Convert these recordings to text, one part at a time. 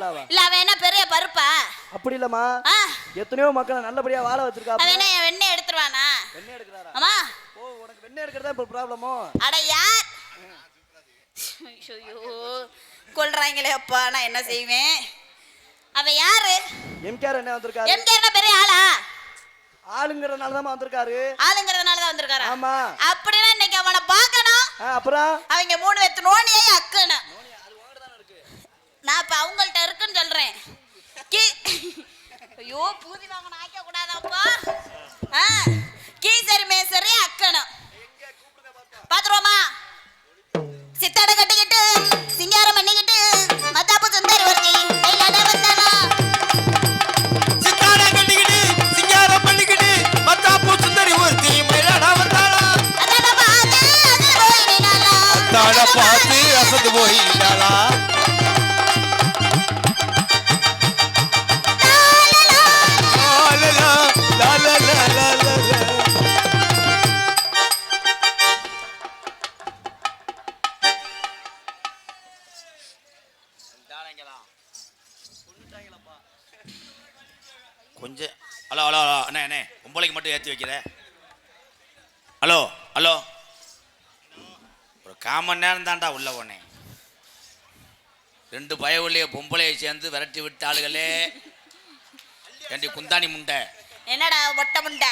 ஆளாவா? இல்ல அவன் என்ன பெரிய பருப்பா? அப்படி இல்லம்மா, எத்தனையோ மக்களை நல்லபடியா வாழ வச்சிருக்கா. அவன் என்ன வெண்ணெய் எடுத்துருவானா? வெண்ணெய் எடுக்கறாரா? அம்மா ஓ, உனக்கு வெண்ணெய் எடுக்கறதா இப்ப ப்ராப்ளமோ? அட யார்? ஐயோ கொல்றாங்களே அப்பா, நான் என்ன செய்வேன்? அவன் யாரு? எம்கேஆர் என்ன வந்திருக்காரு? எம்கேஆர் பெரிய ஆளா? ஆளுங்கறனால தான் வந்திருக்காரு. ஆளுங்கறனால தான் வந்திருக்காரா? ஆமா. அப்படினா இன்னைக்கு அவனை பார்க்கணும். அப்புறம் அவங்க 3 வெத்து நோனியை அக்கணும். அது உங்ககிட்ட தான இருக்கு. நான் இப்ப அவங்கள்ட்ட இருக்குன்னு சொல்றேன். ஐயோ பூதி வாங்கணும் ஆக்க கூடாதாப்பா. கீசரி மேசரி அக்கணும். எங்க கூப்பிடுங்க பாத்துறோமா? சித்தாட கட்டிக்கிட்டு சிங்காரம் பண்ணிக்கிட்டு மத்தாப்பு சுந்தரி ஒருத்தி கையில வந்தாளா? சித்தாட கட்டிக்கிட்டு சிங்காரம் பண்ணிக்கிட்டு மத்தாப்பு சுந்தரி ஒருத்தி கையில வந்தாளா? அதாட பார்த்து அசந்து போயிட்டாளா? கொஞ்சம் ஹலோ ஹலோ ஹலோ அண்ணே அண்ணே பொம்பளைக்கு மட்டும் ஏற்றி வைக்கிற. ஹலோ ஹலோ ஒரு 1/4 மணி நேரம் தான்டா உள்ள போனேன். 2 பயவுள்ளைய பொம்பளையை சேர்ந்து விரட்டி விட்ட ஆளுகளே. ஏண்டி குந்தாணி முண்டை என்னடா மொட்டை முண்டை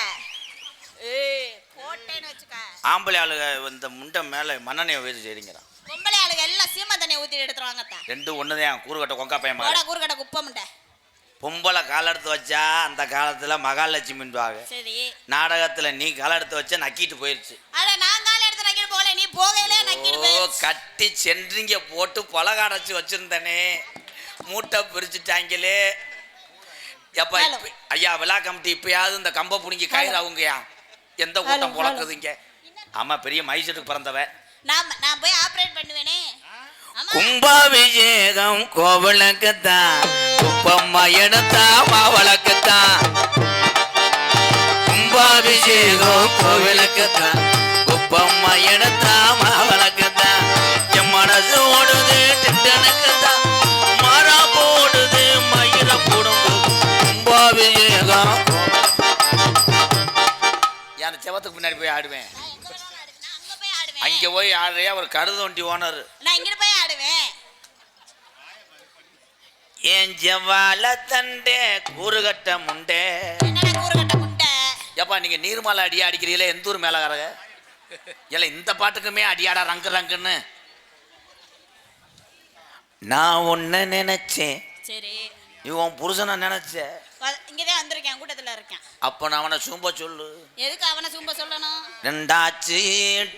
போட்டேன்னு வச்சுக்க. ஆம்பளை ஆளுக இந்த முண்டை மேலே மண்ணெண்ணெயை வச்சு செய்றீங்கிறான். பொம்பளை ஆளுக எல்லாம் சீமை தண்ணியை ஊற்றி எடுத்துருவாங்க. 2 ஒண்ணுதான் கூறுகட்ட கொங்கா பையன் கூறுகட்ட குப்பை முண்டை. பொம்பளை கால எடுத்து வச்சா அந்த காலத்துல மகாலட்சுமின்பாங்க. சரி நாடகத்துல நீ கால எடுத்து வச்சா நக்கிட்டு போயிருச்சு. அட நான் கால எடுத்து நக்கிட்டு போகல, நீ போகையிலே நக்கிட்டு போயிருச்சு. கட்டி சென்றிங்க போட்டு பலகை அடைச்சு வச்சிருந்தனே மூட்டை பிரிச்சுட்டாங்களே. எப்ப ஐயா விழா கமிட்டி இப்பயாவது இந்த கம்ப புடிங்கி கயிறு அவங்கயா எந்த கூட்டம் பொழக்குதுங்க. ஆமா பெரிய மைசூருக்கு பிறந்தவ. நான் போய் ஆபரேட் பண்ணுவேனே. கும்பாபிஷேகம் கோவிலுக்குத்தான் குப்பம்மா எடுத்தா மாவளக்குத்தான். கும்பாபிஷேகம் கோவிலுக்குத்தான் குப்பம்மா எடுத்தா மாவளக்குத்தான். என் மனசு ஓடுது திட்டனுக்குத்தான் மரா போடுது மயிர போடும் கும்பாபிஷேகம். யார் செவத்துக்கு பின்னாடி போய் ஆடுவேன். அங்க போய் ஆடுறியா? ஒரு கடுதொண்டி ஓனர். நான் இங்க போய் ஆடுவேன். ஏன் ஜவால தண்டே கூறுகட்ட முண்டே. என்னடா கூறுகட்ட முண்டை? ஏப்பா நீங்க நீர்மலை அடியா அடிக்கிறீங்களே எந்த ஊர் மேலகாரங்க? இல்ல இந்த பாட்டுக்குமே அடியாடா ரங்கு ரங்குன்னு. நான் உன்ன நினைச்சேன். சரி இவன் புருஷனை நினைச்ச. இங்கதான் வந்திருக்கேன், கூட்டத்துல இருக்கேன். அப்ப நான் அவனை சூம்ப சொல்லு. எதுக்கு அவனை சூம்ப சொல்லணும்? 2 ஆச்சு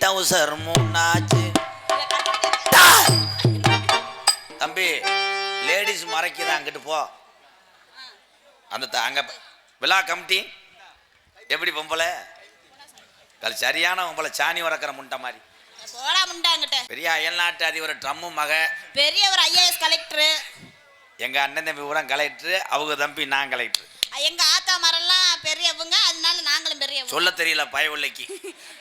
டவுசர் 3 ஆச்சு. தம்பி லேடிஸ் மறைக்குது அங்கிட்டு போ. அந்த அங்க விழா கமிட்டி எப்படி பொம்பளை சரியான பொம்பளை சாணி உறக்கிற முண்டை மாதிரி. போடா முண்டை அங்கிட்ட. பெரிய அயல்நாட்டு அதிபர் ட்ரம்மு மக, பெரிய ஒரு IAS கலெக்டர். எங்க அண்ணன் தம்பி பூரா கலெக்டர், அவங்க தம்பி நான் கலெக்டர். எங்க ஆத்தா மரெல்லாம் பெரியவங்க, அதனால நாங்களும் பெரியவங்க. சொல்ல தெரியல பயவுள்ளைக்கு.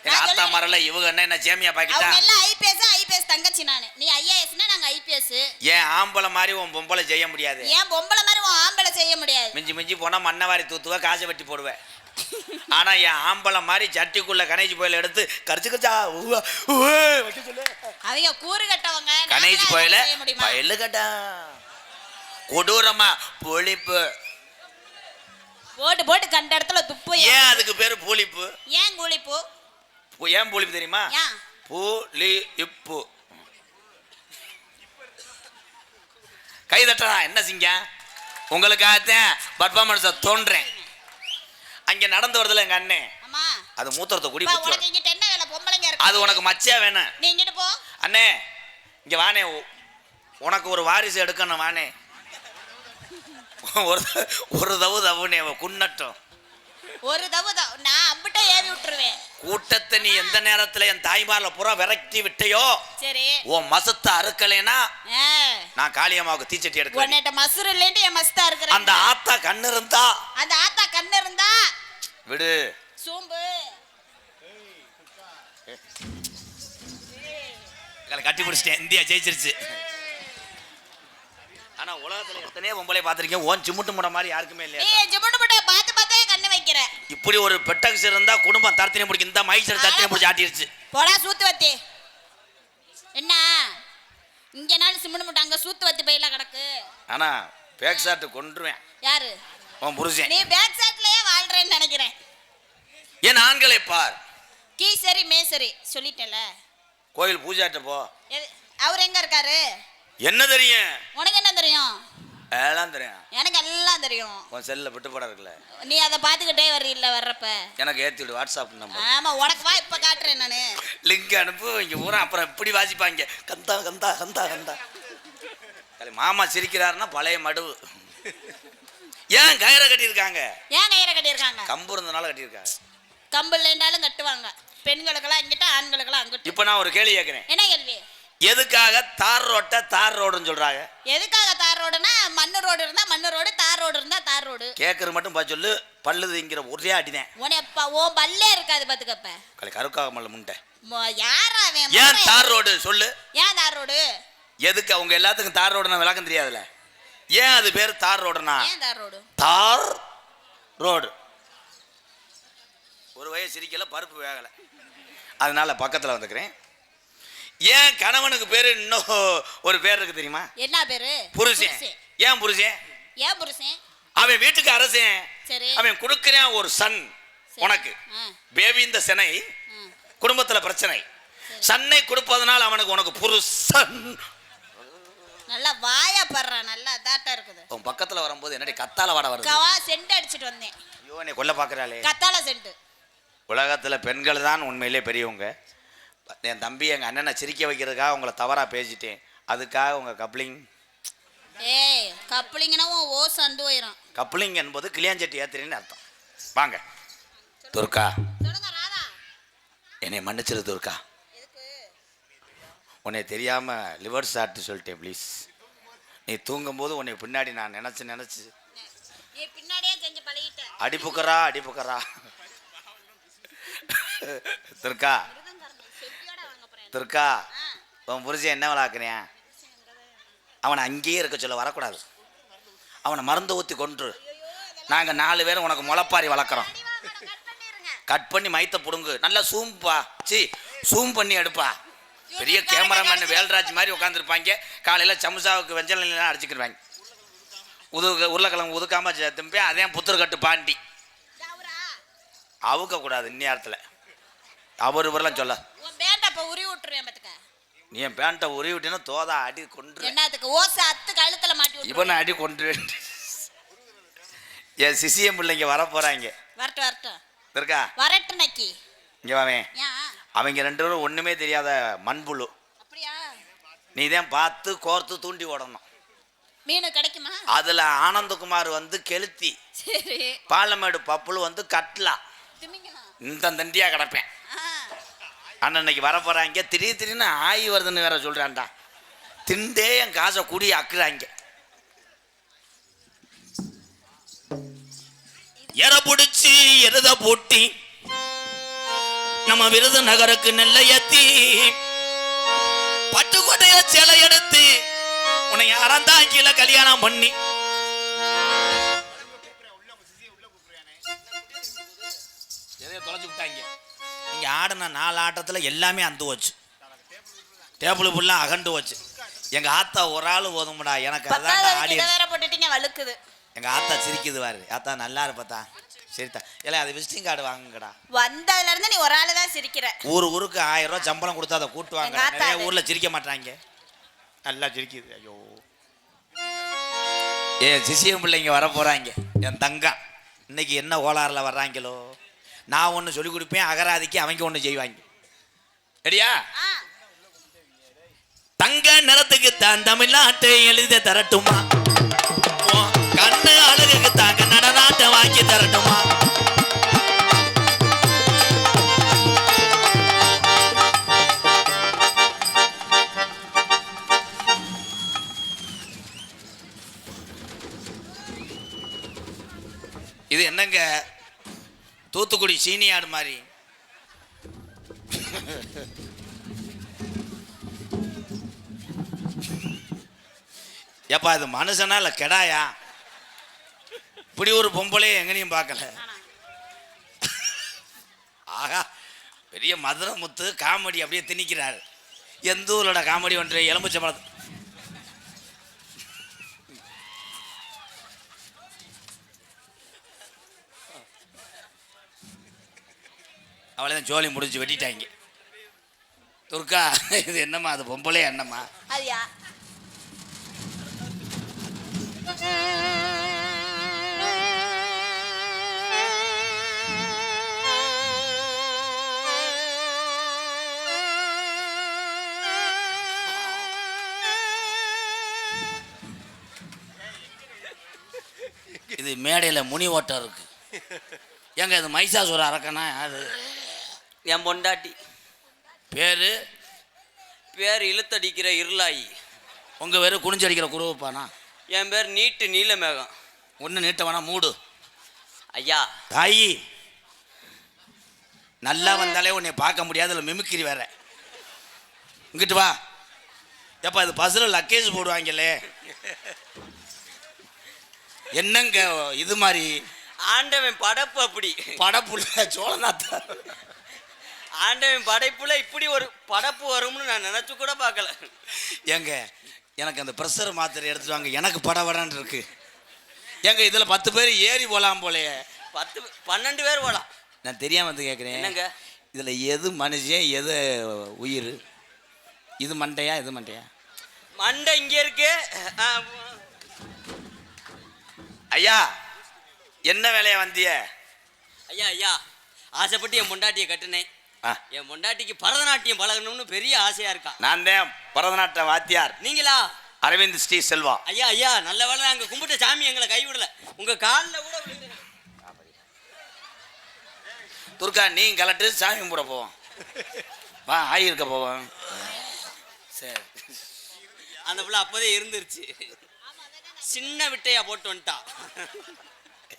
எங்க ஆத்தா மரல இவங்க என்ன சேமியா பாக்கிட்டா. அவங்க எல்லாம் IPS தங்கச்சி நானு. நீ IASனா நாங்க IPS. ஏன் ஆம்பளை மாதிரி உன் பொம்பளை செய்ய முடியாது? ஏன் பொம்பளை மாதிரி உன் ஆம்பளை செய்ய முடியாது? மிஞ்சி மிஞ்சி போனா மண்ணவாரி தூத்துவ காசை வெட்டி போடுவேன். ஆனா என் ஆம்பளை மாதிரி சட்டிக்குள்ள கணேஜ் போயில எடுத்து கரிச்சு கச்சா வைக்க சொல்லு. அவங்க கூறு கட்டவங்க. கணேஜ் போயில பயில கட்டா கொடூரமா பொழிப்பு போட்டு போட்டு கண்ட இடத்துல துப்பு. ஏன் அதுக்கு பேரு பூலிப்பு? ஏன் கூலிப்பு? ஏன் பூலிப்பு தெரியுமா? பூலிப்பு. கை தட்டா என்ன சிங்க உங்களுக்காகத்தான் பர்ஃபார்மன்ஸை தோன்றேன். அங்க நடந்து வருதுல எங்க அண்ணன், அது மூத்திரத்தை குடி. அது உனக்கு மச்சியா வேணும். நீ இங்கிட்டு போ அண்ணே. இங்க வானே, உனக்கு ஒரு வாரிசு எடுக்கணும் வானே. ஒரு தவுனே குன்னட்டும். ஒரு தவு நான் அம்பிட்ட ஏவி விட்டுருவேன். கூட்டத்தை நீ எந்த நேரத்துல என் தாய்மார்ல புறா விரட்டி விட்டையோ, சரி உன் மசத்தை அறுக்கலைனா நான் காளியம்மாவுக்கு தீச்சட்டி எடுக்க. உன்னிட்ட மசுறு இல்லைன்னு என் மஸ்தா இருக்கிறேன். அந்த ஆத்தா கண்ணு இருந்தா, அந்த ஆத்தா கண்ணு இருந்தா விடு சூம்பு கட்டி பிடிச்சிட்டேன். இந்தியா ஜெயிச்சிருச்சு. ஆனா உலகத்துல எத்தனையோ பொம்பளை பார்த்திருக்கேன். ஓன் சிமுட்டு முட மாதிரி யாருக்குமே இல்லையா? ஏய் ஜிமுட்டு முட்டை பார்த்து பார்த்தே கண்ணு வைக்கிற. இப்படி ஒரு பெட்டக்ஸ் இருந்தா குடும்பம் தரத்தினே முடிக்கும். இந்த மைசர் தரத்தினே முடிச்சு ஆட்டிருச்சு. போடா சூத்து வத்தி. என்ன இங்க நாள் சிமுட்டு முட்டை அங்க சூத்து வத்தி பையில கிடக்கு. ஆனா பேக் ஷாட் கொன்றுவேன். யாரு? உன் புருஷன். நீ பேக் ஷாட்லயே வாழ்றேன்னு நினைக்கிறேன். ஏன் ஆண்களை பார். கீசரி மேசரி சொல்லிட்டேல. கோயில் பூஜாட்ட போ. அவர் எங்க இருக்காரு? என்ன தெரியும்? உனக்கு என்ன தெரியும்? எல்லாம் தெரியும். எனக்கு எல்லாம் தெரியும். உன் செல்ல விட்டு போட இருக்குல்ல, நீ அதை பார்த்துக்கிட்டே வர்றீல்ல வர்றப்ப. எனக்கு ஏற்றி விடு வாட்ஸ்அப் நம்பர். ஆமா உனக்கு வா இப்ப காட்டுறேன் நானு. லிங்க் அனுப்பு. இங்க ஊரா அப்புறம் இப்படி வாசிப்பாங்க. கந்தா கந்தா கந்தா கந்தா. மாமா சிரிக்கிறாருன்னா பழைய மடுவு. ஏன் கயிறை கட்டியிருக்காங்க? ஏன் கயிறை கட்டியிருக்காங்க? கம்பு இருந்தனால கட்டியிருக்காங்க. கம்பு இல்லைண்டாலும் கட்டுவாங்க. பெண்களுக்கெல்லாம் இங்கிட்ட ஆண்களுக்கெல்லாம் அங்கிட்ட. இப்ப நான் ஒரு கேள்வி கேட்கிறேன். என்ன கேள்வி? எதுக்காக தார் ரோட்டை தார் ரோடுன்னு சொல்றாங்க? எதுக்காக தார் ரோடுனா மண்ணு ரோடு இருந்தா மண்ணு ரோடு, தார் ரோடு இருந்தா தார் ரோடு. கேட்கறது மட்டும் பார்த்து சொல்லு. பல்லுதுங்கிற ஒரே அடினேன். உனப்பா ஓ பல்லே இருக்காது பாத்துக்கப்ப. கருக்காக மல்ல முண்டை. யாரா அவன்? ஏன் தார் ரோடு சொல்லு. ஏன் தார் ரோடு? எதுக்கு? அவங்க எல்லாத்துக்கும் தார் ரோடுனா விளக்கம் தெரியாதுல. ஏன் அது பேர் தார் ரோடுனா? ஏன் தார் ரோடு? தார் ரோடு. ஒரு வயசு சிரிக்கல, பருப்பு வேகல, அதனால பக்கத்துல வந்துக்கிறேன். ஏன் கணவனுக்கு பேரு இன்னும் ஒரு பேர் இருக்கு தெரியுமா? என்ன பேரு? புருஷன். ஏன் புருஷன்? ஏன் புருஷன்? அவன் வீட்டுக்கு அரசன். சரி. அவன் கொடுக்கிறேன் ஒரு சன் உனக்கு. பேபி இந்த சென்னை குடும்பத்துல பிரச்சனை. சன்னை கொடுப்பதனால் அவனுக்கு உனக்கு புருஷன். நல்லா வாயா படுற நல்லா தாட்டா இருக்குது. உன் பக்கத்துல வரும்போது என்னடி கத்தால வாட வருது? கவா சென்ட் அடிச்சிட்டு வந்தேன். ஐயோ நீ கொல்ல பாக்குறாளே. கத்தால சென்ட். உலகத்துல பெண்கள் தான் உண்மையிலே பெரியவங்க. என் தம்பி எங்க அண்ணனை சிரிக்க வைக்கிறதுக்காக உங்களை தவறா பேசிட்டேன். அதுக்காக உங்க கப்ளிங். ஏய் கப்ளிங்னா ஓ சந்து போயிரும். கப்ளிங் என்பது கிளியாஞ்சட்டி ஏத்துறேன்னு அர்த்தம். வாங்க துர்கா. சொல்லுங்க ராதா. என்னை மன்னிச்சிரு துர்கா. உன்னை தெரியாம லிவர் ஷாட் சொல்லிட்டேன் ப்ளீஸ். நீ தூங்கும்போது உன்னை பின்னாடி நான் நினைச்சு நீ பின்னாடியே செஞ்சு பழகிட்ட. அடிப்புக்கரா அடிப்புக்கரா. துர்கா துர்கா உன் புருஷன் என்ன வளர்க்குறேன்? அவனை அங்கேயே இருக்க சொல்ல, வரக்கூடாது. அவனை மருந்து ஊற்றி கொன்று. நாங்கள் 4 பேரும் உனக்கு முளைப்பாரி வளர்க்குறோம். கட் பண்ணி மைத்த புடுங்கு. நல்லா சூம்பா சூம் பண்ணி எடுப்பா. பெரிய கேமராமேன் வேல்ராஜ் மாதிரி உட்காந்துருப்பாங்க. காலையில் சமுசாவுக்கு வெஞ்சலாம் அடிச்சுக்கிடுவாங்க. உருளைக்கிழங்கு உதுக்காம திம்பேன். அதே புத்தர்கட்டு பாண்டி அவுக்க கூடாது இந்நேரத்தில். அவர் இவரெல்லாம் சொல்ல நீ என் பேண்ட்டை உரி விட்டேன்னா தோதா அடி கொன்று. என்னத்துக்கு ஓசை அத்து கழுத்துல மாட்டி இவனை அடி கொன்று. என் சிசிஎம் பிள்ளைங்க வர போறாங்க. வரட்டும் வரட்டும் இருக்கா வரட்டும் நக்கி. இங்க வாவே. அவங்க 2 பேரும் ஒண்ணுமே தெரியாத மண்புழு. அப்படியா? நீ தான் பார்த்து கோர்த்து தூண்டி ஓடணும். மீன் கிடைக்குமா? அதுல ஆனந்தகுமார் வந்து கெளுத்தி. சரி. பாலமேடு பப்புளு வந்து கட்லா. இந்த தண்டியா கிடப்பேன். அன்னைக்கு வர போறாங்க. திடீர்னு ஆயி வருதுன்னு வேற சொல்றான்டா. திண்டே என் காசை கூடி அக்குறாங்க. எற பிடிச்சி எருத போட்டி நம்ம விருது நகருக்கு நெல்லை ஏத்தி பட்டுக்கோட்டைய சேலை எடுத்து உன்னை யாரந்தான் கீழே கல்யாணம் பண்ணி எதையோ தொலைச்சு விட்டாங்க. நீங்க ஆடின 4 ஆட்டத்துல எல்லாமே அந்து வச்சு, டேபிள் ஃபுல்லா அகண்டு வச்சு. எங்க ஆத்தா ஒரு ஆள் போதும்டா எனக்கு. அதான் ஆடி வேற போட்டுட்டீங்க வழுக்குது. எங்க ஆத்தா சிரிக்குது பாரு. ஆத்தா நல்லா இருப்பத்தா. சரித்தா. இல்லை அது விசிட்டிங் கார்டு வாங்குங்கடா. வந்ததுல இருந்து நீ ஒரு ஆளு தான் சிரிக்கிற. ஊருக்கு 1000 ரூபாய் சம்பளம் கொடுத்தா அதை கூட்டு வாங்க. நிறைய ஊர்ல சிரிக்க மாட்டாங்க. நல்லா சிரிக்குது. ஐயோ சிசிஎம் பிள்ளைங்க வர போறாங்க. என் தங்கம் இன்னைக்கு என்ன கோளாறுல வர்றாங்களோ. நான் ஒன்று சொல்லி கொடுப்பேன், அகராதிக்கு அவங்க ஒன்று செய்வாங்க. ரெடியா? தங்க நிறத்துக்கு தான் தமிழ்நாட்டை எழுதி தரட்டுமா? கண்ணு அழகுக்கு தாங்க நடனாட்டை வாங்கி தரட்டுமா? இது என்னங்க தூத்துக்குடி சீனியாடு மாதிரி. ஏப்பா இது மனுஷனா இல்லை கெடாயா? இப்படி ஒரு பொம்பளையே எங்கனையும் பார்க்கல. ஆகா, பெரிய மதுரை முத்து காமெடி அப்படியே திணிக்கிறாரு. எந்த ஊரோட காமெடி ஒன்று எலும்புச்சம்பழம். அவளைதான் ஜோலி முடிஞ்சு வெட்டிட்டாங்க. துர்கா, இது என்னம்மா? அது பொம்பளே என்னம்மா? அதுயா இது மேடையில் முனி ஓட்டம் இருக்கு. ஏங்க இது மைசாசுர அரக்கனா யாரு? என் பொண்டாட்டி. பேரு பேர் இழுத்தடிக்கிற இருளாயி. உங்கள் பேர் குனிஞ்சடிக்கிற குருவப்பானா? என் பேர் நீட்டு நீலமேகம். ஒன்று நீட்ட வேணா மூடு. ஐயா தாயி நல்லா வந்தாலே உன்னை பார்க்க முடியாது, இல்லை மிமிக்கிரி வேற. இங்கிட்டு வா. எப்போ இது பஸ்ஸில் லக்கேஜ் போடுவாங்கல்லே, என்னங்க இது மாதிரி? ஆண்டவன் படைப்பு அப்படி. படப்புள்ள சோழநாத்தா. ஆண்டவன் படைப்புல இப்படி ஒரு படைப்பு வரும்னு நான் நினைச்சு கூட பார்க்கல. ஏங்க எனக்கு அந்த ப்ரெஷர் மாத்திரை எடுத்துட்டு வாங்க, எனக்கு படவடான்னு இருக்கு. ஏங்க இதில் 10 பேர் ஏறி போகலாம் போலையே. 12 பேர் போகலாம். நான் தெரியாம வந்து கேட்குறேன். என்னங்க இதில் எது மனுஷன் எது உயிர்? இது மண்டையா இது மண்டையா? மண்டை இங்கே இருக்கு. ஐயா என்ன வேலையா வந்திய? ஐயா ஐயா ஆசைப்பட்டு என் பொண்டாட்டியை கட்டுனேன். என் பொண்டாட்டிக்கு பரதநாட்டியம் பழகணும்னு பெரிய ஆசையா இருக்கா. நான் தான் பரதநாட்டிய வாத்தியார். நீங்களா? அரவிந்த் ஸ்ரீ செல்வா. ஐயா ஐயா நல்ல வேலை நாங்கள் கும்பிட்ட சாமி எங்களை கைவிடல. உங்க காலில் கூட விழுந்து. துர்கா நீ கலட்டு சாமி கும்பிட போவோம். வா ஆயிருக்க போவோம். சரி அந்த பிள்ளை அப்போதே இருந்துருச்சு. சின்ன விட்டையா போட்டு வந்துட்டா.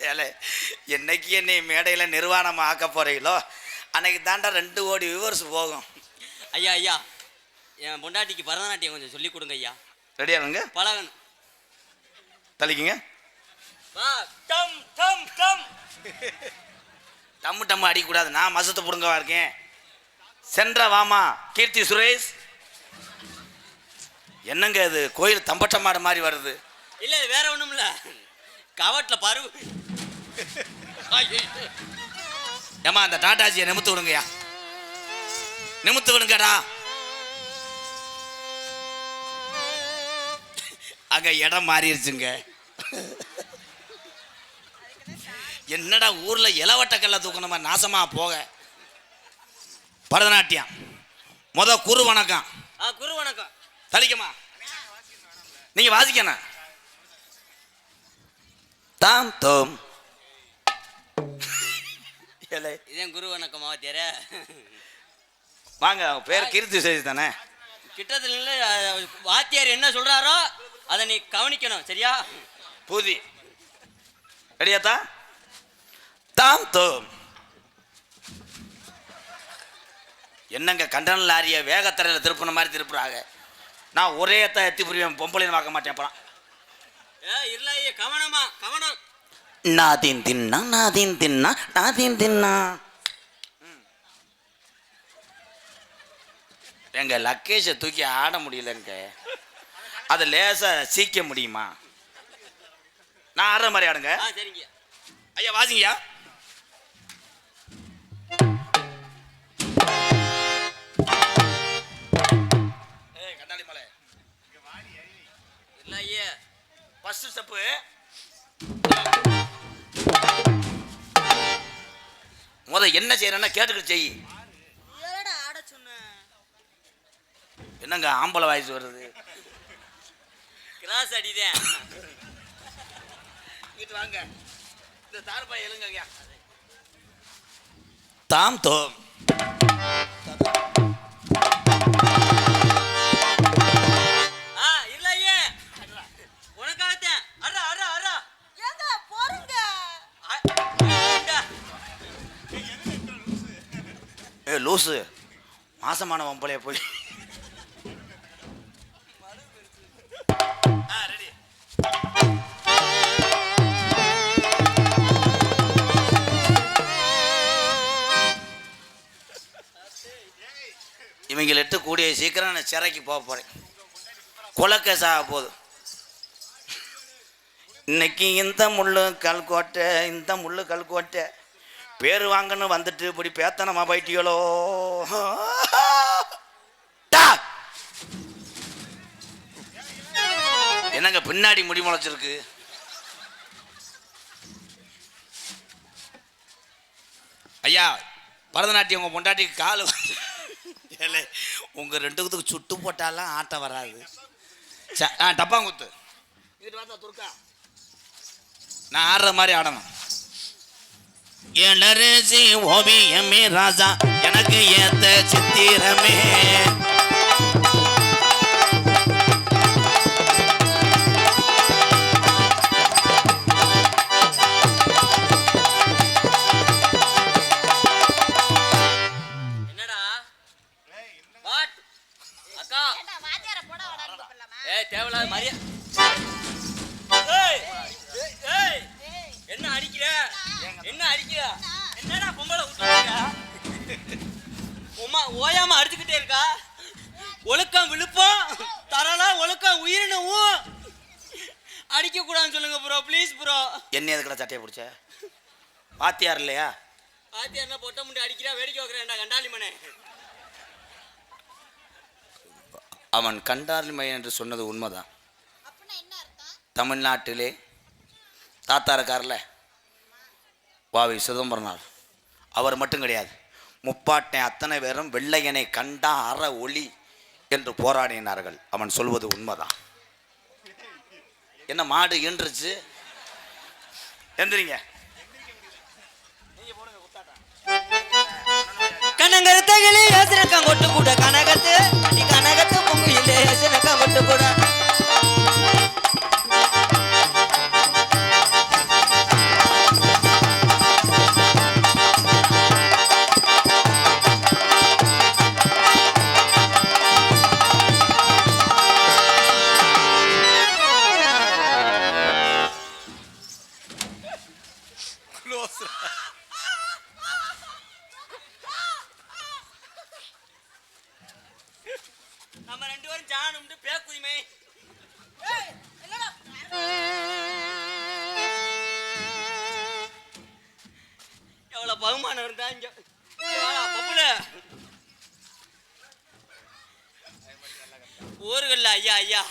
ஏலே என்னைக்கு என்னை மேடையில் நிர்வாணமாக ஆக்க போறீங்களோ அன்னைக்கு தாண்டா 2 கோடி வியூவர்ஸ் போகும். ஐயா ஐயா என் பொண்டாட்டிக்கு பரதநாட்டியம் கொஞ்சம் சொல்லி கொடுங்க ஐயா. ரெடியானுங்க? பழகணும். தள்ளிக்குங்க. வா டம் டம் டம். டம்மு டம்மு அடிக்கக்கூடாது, நான் மசத்தை புடுங்கவா இருக்கேன். சென்ற வாமா கீர்த்தி சுரேஷ். என்னங்க இது கோயில் தம்பட்ட மாடு மாதிரி வருது? இல்லை வேற ஒன்றும் இல்லை, கவட்டில் பருவு. ஏமா அந்த டாட்டாஜியை நிமித்து விடுங்கய்யா, நிமித்து விடுங்கடா. அங்க இடம் மாறிடுச்சுங்க. என்னடா ஊர்ல இளவட்டக்கல்ல தூக்கணுமா நாசமா போக. பரதநாட்டியம் குரு வணக்கம். குரு வணக்கம். தலிக்கமா நீங்க வாசிக்கணும். தாம் தோம். இதே குரு வணக்கம் வாத்தியார. வாங்க, பேர் கீர்த்தி சுரேஷ் தானே? கிட்டத்தில் வாத்தியார் என்ன சொல்றாரோ அதை நீ கவனிக்கணும், சரியா? பூதி ரெடியாத்தா? தாம் தோம். என்னங்க கண்டன லாரிய வேகத்தரையில் திருப்பின மாதிரி திருப்புறாங்க. நான் ஒரே தான் எத்தி புரிவேன், பொம்பளைன்னு பார்க்க மாட்டேன். அப்புறம் இல்லையே கவனமா கவனம். நாதீன் தின்னா நாதீன் தின்னா நாதீன் தின்னா. எங்க லக்கேஜை தூக்கி ஆட முடியலங்க, அதை லேசா சீக்க முடியுமா? நான் ஆடுற மாதிரி ஆடுங்க. சரிங்க ஐயா வாசிங்கய்யா. கண்ணாடி மலை இல்லையே. First step. என்ன செய்யறேன்னா கேட்டுக்கிட்டு செய். ஆட சொன்ன என்னங்க ஆம்பளை வாய்ஸ் வருது? கிராஸ் அடிதேன். இங்கிட்டு வாங்க, இந்த தார்பாய் எழுங்க. தாம் தோம். இல்லையே உனக்காகத்தான். அடா அடா அடா ஏங்க போறங்க. லூசு மாசமான பொம்பளைய போய். ரெடி கேட்டு கூடிய சீக்கிரம் நான் சிறைக்கு போக போகிறேன். கொலக்கேஸ் ஆக போகுது. இன்னைக்கு இந்த முள்ளு கல்கோட்டை பேர் வாங்கன்னு வந்துட்டு இப்படி பேத்தனமா போயிட்டியலோ. என்னங்க பின்னாடி முடி முளைச்சிருக்கு? ஐயா பரதநாட்டியம் உங்க பொண்டாட்டிக்கு காலு உங்க ரெண்டுத்துக்கு சுட்டு போட்டாலாம் ஆட்டம் வராது. டப்பாங்குத்து நான் ஆடுற மாதிரி ஆடணும். எலரசி ஓவியமே ராஜா எனக்கு ஏத்த சித்திரமே. என்னடா வாட் அக்கா தேவையில்லாத மாதிரியா என்ன அடிக்கிற என்னடா பொம்பளை உமா ஓயாம அடிச்சுக்கிட்டே இருக்கா. ஒழுக்கம் விழுப்பம் தரலாம் ஒழுக்கம் உயிரினவும் அடிக்க கூடாதுன்னு சொல்லுங்க ப்ரோ ப்ளீஸ் ப்ரோ. என்ன எதுக்கடா சட்டையை பிடிச்ச? பாத்தியார் இல்லையா? பாத்தியார்னா பொட்டை முண்டை அடிக்கிறா வேடிக்கை வைக்கிறேன்டா கண்டாளி மனே. அவன் கண்டார்மை என்று சொன்னது உண்மைதான். தமிழ்நாட்டிலே தாத்தா இருக்கார்ல வாவி சிதம்பரனார், அவர் மட்டும் கிடையாது, முப்பாட்டை அத்தனை பேரும் வெள்ளையனை கண்டா அற ஒளி என்று போராடினார்கள். அவன் சொல்வது உண்மைதான். என்ன மாடு ஈன்றுச்சு எந்திரிங்க. கனகரத்தகளே யோசனக்கம் கொட்டு கூட கனகத்து கனகத்து பொங்குயிலே யோசனக்கம் கொட்டு கூட. நம்ம ரெண்டு பேரும் ஜானும்ட்டு பேக்குரிமை. எவ்வளவு பகுமானம் இருந்தா இங்க ஊருகள்ல ஐயா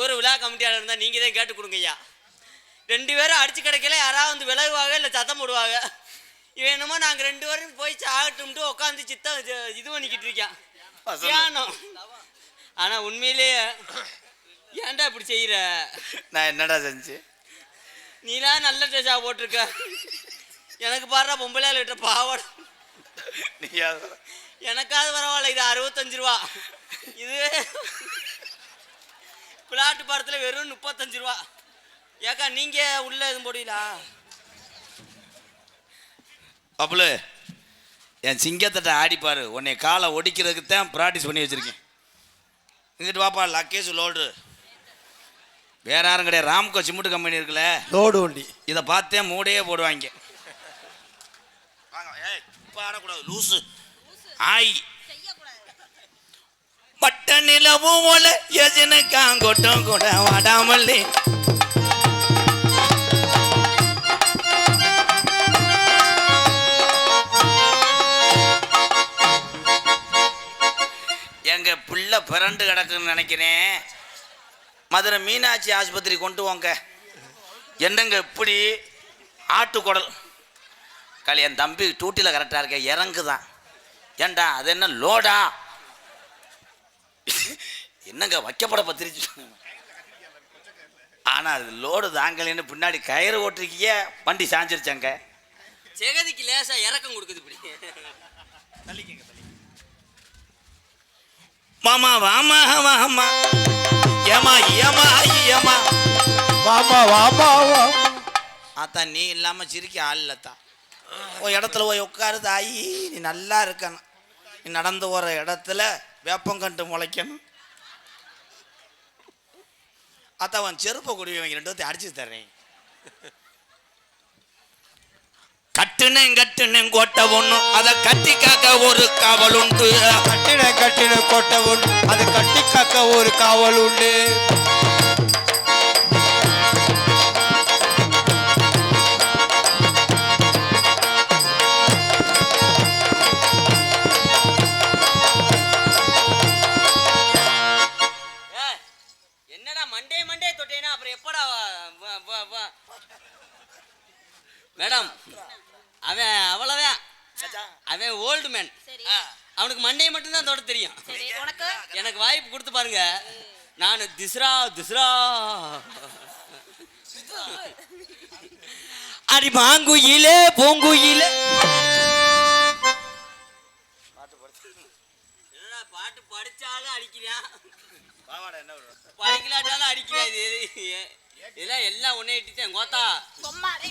ஒரு விழா கமிட்டியாளர் இருந்தா நீங்க தான் கேட்டு கொடுங்க ஐயா. ரெண்டு பேரும் அடிச்சு கிடைக்கல யாராவது வந்து விலகுவாங்க இல்லை சத்தம் போடுவாங்க. இவன் என்னமோ நாங்கள் ரெண்டு பேரும் போய் சாகட்டும்ட்டு உட்காந்து சித்தம் இது பண்ணிக்கிட்டு இருக்கேன் தியானம். ஆனா உண்மையிலேயே ஏன்டா இப்படி செய்யற? நான் என்னடா செஞ்சு? நீலாம் நல்ல ட்ரெஸ்ஸா போட்டிருக்க. எனக்கு பாடுற பொம்பளையால் விட்ட பாவாடை எனக்காவது பரவாயில்ல. இது 65 ரூபா. இது பிளாட்டு படத்துல வெறும் 35 ரூபா. ஏக்கா நீங்க உள்ள எதுவும் போடுவீங்களா? அப்புளு என் சிங்கத்தட்டை ஆடிப்பாரு. உன்னை காலை ஒடிக்கிறதுக்கு தான் ப்ராக்டிஸ் பண்ணி வச்சிருக்கேன். இங்கிட்டு வாப்பா லக்கேஜ் லோடு. வேற யாரும் கிடையாது, ராம்கோ சிமெண்ட் கம்பெனி இருக்குல்ல லோடு வண்டி. இதை பார்த்தே மூடையே போடுவாங்க. இப்போ ஆடக்கூடாது லூசு ஆய். பட்ட நிலவும் போல எஜனக்காங்கொட்டும் கூட வாடாமல்லி. எங்க பிள்ளை பிறண்டு கிடக்குன்னு நினைக்கிறேன். மதுரை மீனாட்சி ஆஸ்பத்திரி கொண்டு வாங்க. என்னங்க இப்படி ஆட்டுக்குடல் களி. என் தம்பி டூட்டியில் கரெக்டாக இருக்க இறங்குதான். ஏண்டா அது என்ன லோடா? என்னங்க வைக்கப்பட பத்திரிச்சு. ஆனால் அது லோடு தாங்கலைன்னு பின்னாடி கயிறு ஓட்டிருக்கிய வண்டி சாஞ்சிருச்சாங்க. ஜெகதிக்கு லேசா இறக்கம் கொடுக்குது இப்படி. மாமா வாமா வாமா ஏமா ஏமா ஏமா வாமா வாமா வா. அத்தான் நீ இல்லாமல் சிரிக்க ஆள் இல்லத்தான். ஒரு இடத்துல போய் உட்காரு தாயி, நீ நல்லா இருக்கணும். நீ நடந்து போகிற இடத்துல வேப்பங்கண்டு முளைக்கணும். அத்தான் அவன் செருப்பை குடிவங்க 2 பேர்த்தையும் அடிச்சு தர்றேன். கட்டுனேன் கோட்டை ஒண்ணு அதை கட்டி காக்க ஒரு காவல் உண்டு. கட்டின கோட்டை ஒன்று அதை கட்டி காக்க ஒரு காவல் உண்டு. என்னடா மண்டே தொட்டேனா அப்புறம் எப்படா மேடம் அவன் அவ்வளவுதான் அவன் ஓல்டு மேன். சரி அவனுக்கு மண்டையை மட்டும்தான் தொட தெரியும். சரி உனக்கு எனக்கு வாய்ப்பு கொடுத்து பாருங்க. நான் திஸ்ரா அடி மாங்குயிலே பூங்குயிலே பாட்டு படிச்சாலும் அடிக்கிறான், படிக்கலாட்டாலும் அடிக்கிறேன். இதெல்லாம் எல்லாம் ஒன்னே இட்டுட்டேன் கோத்தா. பொம்மாடே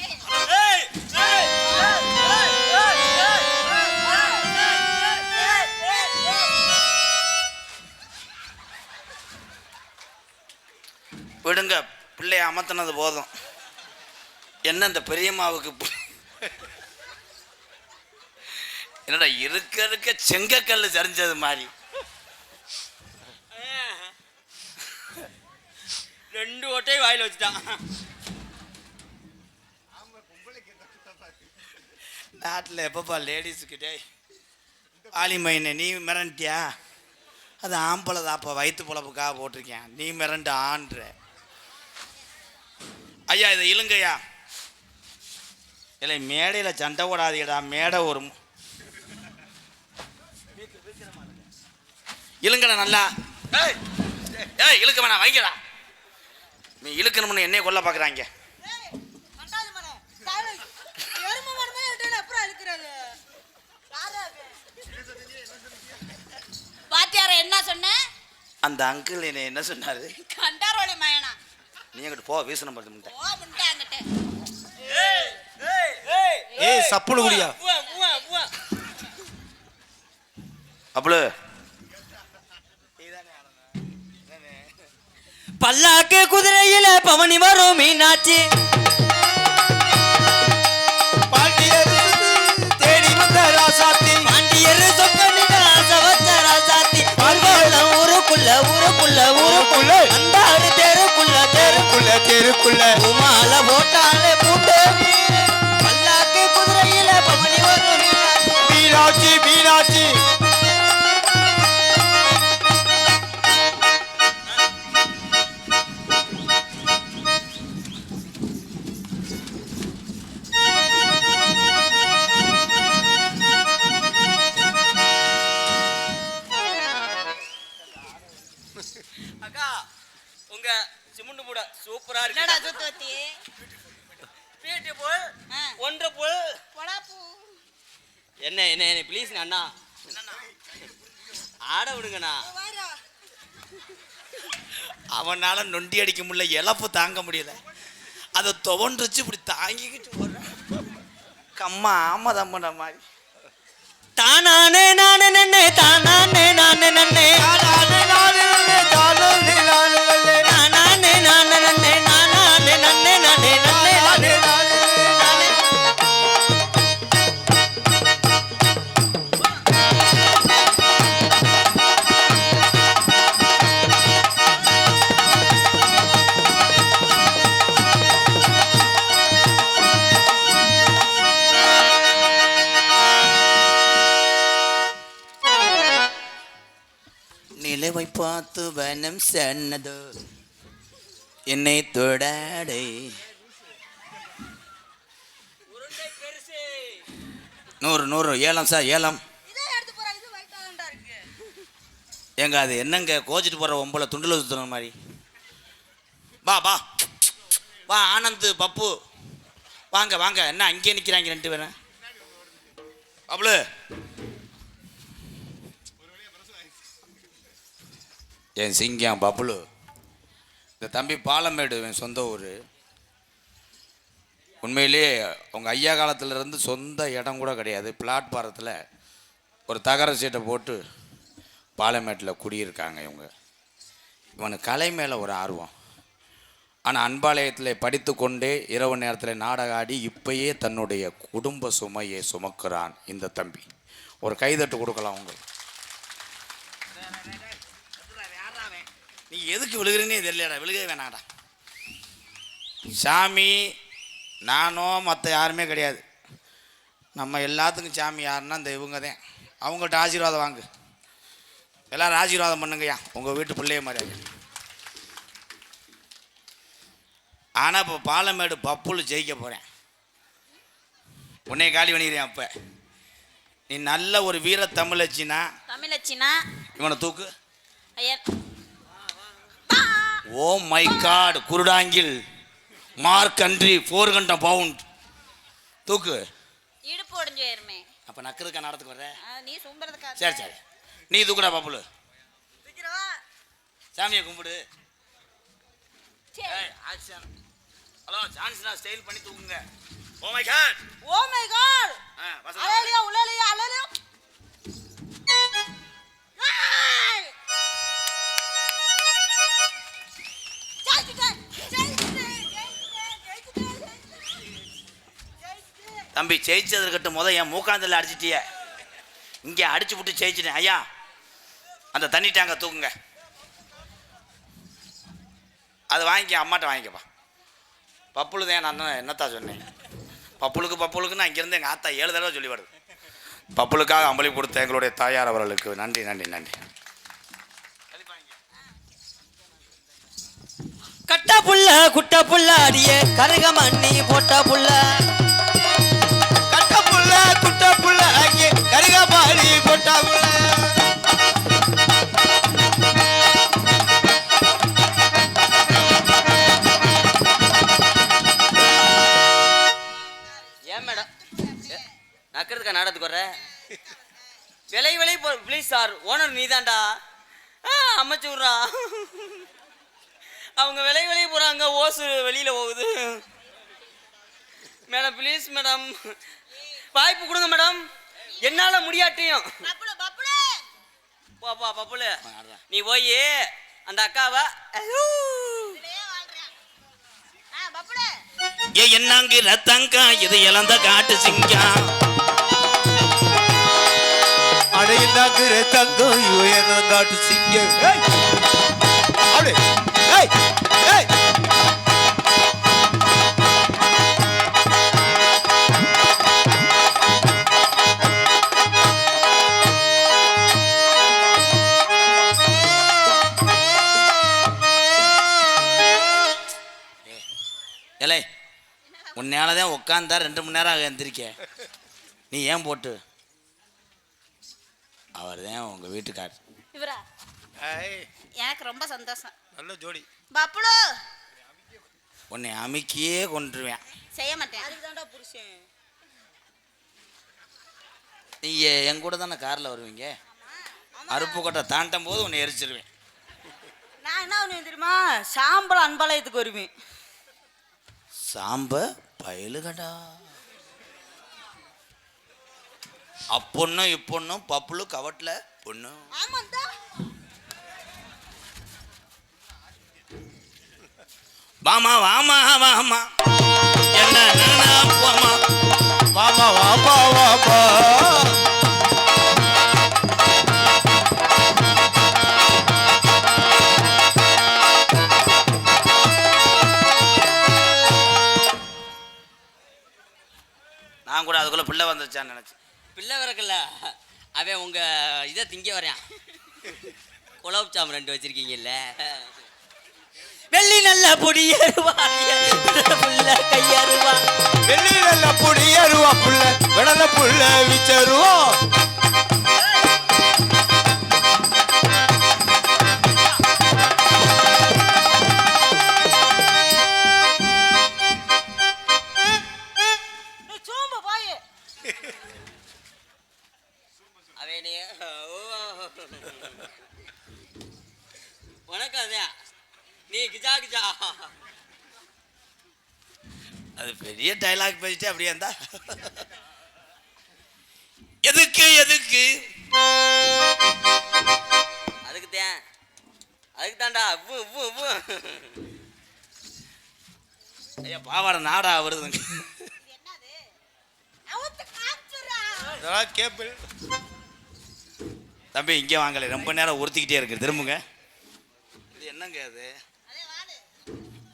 விடுங்க, பிள்ளைய அமர்த்தினது போதும். என்ன இந்த பெரியம்மாவுக்கு என்னடா இருக்க செங்கக்கல்லு சரிஞ்சது மாதிரி. ரெண்டு ஓட்டையை வாயில வச்சுட்டான். நாட்டில் எப்பப்பா லேடிஸுக்கிட்டே ஆலிமைனை நீ மிரண்டியா? அது ஆம்பளை தாப்பா, வயிற்று பொழப்புக்காக போட்டிருக்கேன். நீ மிரண்டு ஆன்ற ஐயா இதை இழுங்கய்யா. இல்லை மேடையில் சண்டை ஓடாதீடா, மேடை ஒரு இழுங்கடா நல்லா. ஏய் இழுக்க வேணாம், வைங்கடா. நீ இழுக்கணும்னு என்னைய கொல்ல பார்க்குறாங்க. பாத்தியார என்ன சொன்ன? அந்த அங்கிள் என்ன சொன்னாரு? கண்டாரோளி மயனா நீ அங்கிட்டு போ, வீசணும் பார்த்து முட்டை. ஓ முண்டை அங்கிட்டு. ஏய் சப்புனு குடியா அப்பளு பல்லாக்கு குதிரையில பவனி வரும் மீனாட்சி. பாண்டியர் தேடி வந்த ராசாத்தி. பாண்டியர் சொக்கனிட சவச்ச ராசாத்தி. பல்வாழம் ஊருக்குள்ள அந்தாடு தெருக்குள்ள உமால போட்டாலே பூண்டு. பல்லாக்கு குதிரையில பவனி வரும் மீனாட்சி. அக்கா உங்க சிமுண்டு கூட சூப்பரா என்னடா இருக்கு. சுத்தவத்தி? Beautiful wonderful. பொடாப்பு என்ன ப்ளீஸ் அண்ணா ஆட விடுங்கண்ணா. அவனால நொண்டி அடிக்க முடியல, இழப்பு தாங்க முடியல. அதை துவண்டுச்சு இப்படி தாங்கிக்கிட்டு போற கம்மா ஆமதம் பண்ண மாதிரி. தானானே நானே நன்னே தானானே நானே நன்னே நானே நானே நானானே நானே நன்னே நானானே நன்னே நானே நன்னே நானே நானே. நிலவை பார்த்து வனம் சொன்னது என்னை தொடாடை. 100 ஏலம் சார், ஏலம். ஏங்க அது என்னங்க கோச்சிட்டு போகிற ஒம்பளை துண்டில் சுற்றுற மாதிரி. வா ஆனந்த் பப்பு வாங்க என்ன அங்கேயே நிற்கிறாங்க 2 பேரும். அவ்வளோ என் சிங்கம் பப்புலு. இந்த தம்பி பாலமேடு என் சொந்த ஊர். உண்மையிலே உங்கள் ஐயா காலத்துலேருந்து சொந்த இடம் கூட கிடையாது. பிளாட்பாரத்தில் ஒரு தகர சீட்டை போட்டு பாலமேட்டில் குடியிருக்காங்க இவனுக்கு கலை மேலே ஒரு ஆர்வம். ஆனால் அன்பாலயத்தில் படித்து கொண்டே இரவு நேரத்தில் நாடகம் ஆடி இப்பயே தன்னுடைய குடும்ப சுமையை சுமக்கிறான் இந்த தம்பி. ஒரு கைதட்டு கொடுக்கலாம் உங்களுக்கு. நீ எதுக்கு விழுகிறேன்னே தெரியலடா, விழுகவே வேணாடா. சாமி நானோ மற்ற யாருமே கிடையாது. நம்ம எல்லாத்துக்கும் சாமி யாருன்னா இந்த இவங்க தான். அவங்கள்ட்ட ஆசீர்வாதம் வாங்கு. எல்லாரும் ஆசீர்வாதம் பண்ணுங்கய்யா, உங்கள் வீட்டு பிள்ளைய மாதிரி. ஆனால் இப்போ பாலமேடு பப்புள் ஜெயிக்க போகிறேன். உன்னை காலி பண்ணிடுறேன். அப்போ நீ நல்ல ஒரு வீர தமிழச்சினா இவனை தூக்கு. ஓ மை காட், குருடாங்கில் மார்க் கண்ட்ரி 400 பவுண்ட் தூக்கு. இடுப்பு உடைஞ்சு போயிருமே. அப்போ நக்கிறதுக்கா நடத்துக்கு வர்ற? நீ சும்பறதுக்கா? சரி சரி, நீ தூக்குடா பப்புளு. சாமியை கும்பிடு. ஹலோ சான்ஸ்னா ஸ்டைல் பண்ணி தூக்குங்க. Oh my god, oh my god. அலலியா உலலியா அலலியா. தம்பி ஜெயிச்சது இருக்கட்டும், முத என் மூக்காந்தில் அடிச்சிட்டிய. இங்கே அடிச்சு விட்டு ஜெயிச்சிட்டேன். ஐயா அந்த தண்ணி டேங்க தூக்குங்க. அது வாங்கிக்க, அம்மாட்ட வாங்கிக்கப்பா. பப்புளு தான் நான் என்னத்தா சொன்னேன். பப்புளுக்கு நான் இங்கேருந்து எங்கள் ஆத்தா 7 தடவை சொல்லி வருது. பப்புளுக்காக அம்பளி கொடுத்த எங்களுடைய தாயார் அவர்களுக்கு நன்றி நன்றி நன்றி. கட்ட புள்ள குட்ட புள்ள அடியே கருக மண்ணி போட்ட புள்ள. கட்ட புள்ள குட்ட புள்ள அங்கே கருகபாடி போட்டா புள்ள. ஏன் மேடம் நக்கிறதுக்கா நாடத்துக்கு வர்ற? விலை ப்ளீஸ் சார், ஓனர் நீதான்டா. அமைச்சு விட்றா. அவங்க விலை போகிறாங்க, ஓசு வெளியில் போகுது. மேடம் ப்ளீஸ் மேடம், வாய்ப்பு கொடுங்க மேடம், என்னால் முடியாட்டியும். போப்பா பப்புளு, நீ போய் அந்த அக்காவை ஏ என்னங்க ரத்தங்கா இது இழந்த காட்டு சிங்கா. அடையினாங்கிற தங்கம் இவன் காட்டு சிங்கம். அப்படி ஏலே உன்னாலதான் உட்காந்தா 2 மணி நேரம் எந்திரிக்க. நீ ஏன் போட்டு? அவர் தான் உங்க வீட்டுக்கார். இவரா? எனக்கு ரொம்ப சந்தோஷம். நல்ல ஜோடி. பப்புளு உன்னை அமுக்கியே கொண்டுருவேன். செய்ய மாட்டேன். அதுதான்டா புருஷன். நீங்க என் கூட தானே கார்ல வருவீங்க. அருப்புக்கோட்டை தாண்டும் போது உன்னை எரிச்சிருவேன். நான் என்ன பண்ணுவேன் தெரியுமா? சாம்பல் அன்பாலயத்துக்கு வருவேன். சாம்ப பயலுகடா. அப்பொண்ணும் இப்பொண்ணும் பப்புளு கவட்டில் பொண்ணு. வாமா வாமா வாமா என்ன போமா வாமா வாப்பா வாப்பா. நான் கூட அதுக்குள்ள பிள்ளை வந்துருச்சான்னு நினைச்சேன். பிள்ளை வரக்கல, அவன் உங்க இதை திங்க வரான். குலோப் ஜாம் 2 வச்சிருக்கீங்கல்ல. வெள்ளி நல்ல பொடியருவா புள்ள கையருவா. வெள்ளி நல்ல பொடியருவா புள்ள விடல புள்ள விச்சருவா. வணக்கம். நீ கிஜா கிஜா. அது பெரிய டைலாக் பேசிட்டு அப்படியே இருந்தா. எதுக்கு எதுக்கு அதுக்கு தான்டா. ஐயா பாவாடை நாடா வருதுங்க. கேபிள் தம்பி இங்கே வாங்கலை, ரொம்ப நேரம் உறுத்திக்கிட்டே இருக்கு, திரும்புங்க. இது என்னங்க அது?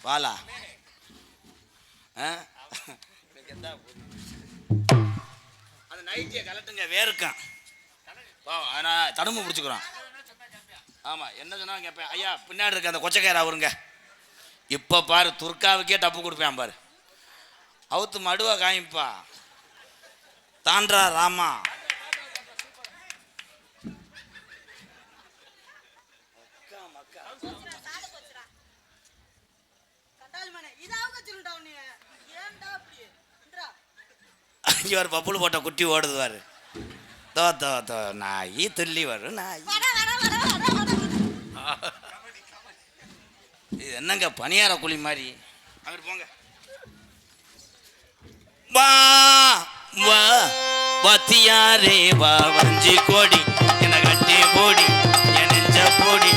வாலா அந்த நைட்டியை கலட்டுங்க, வேர்க்கும். நான் தடும்பு பிடிச்சிக்கிறோம். ஆமாம், என்ன சொன்னா கேட்பேன். ஐயா பின்னாடி இருக்க அந்த கொச்சக்கார அவருங்க இப்போ பாரு துர்காவுக்கே டப்பு கொடுப்பேன் பாரு. அவுத்து மடுவா காமிப்பா தாண்டா ராமா. இங்கே ஒரு பப்புள் போட்ட குட்டி ஓடுதுவாரு. தோ தோ தோ நாயி துள்ளி வரும் நாய். இது என்னங்க பனியார குழி மாதிரி. அங்கிட்டு போங்க. வா வா வாத்தியாரே வா வஞ்சி கோடி என்ன கட்டி போடி என் நெஞ்ச போடி.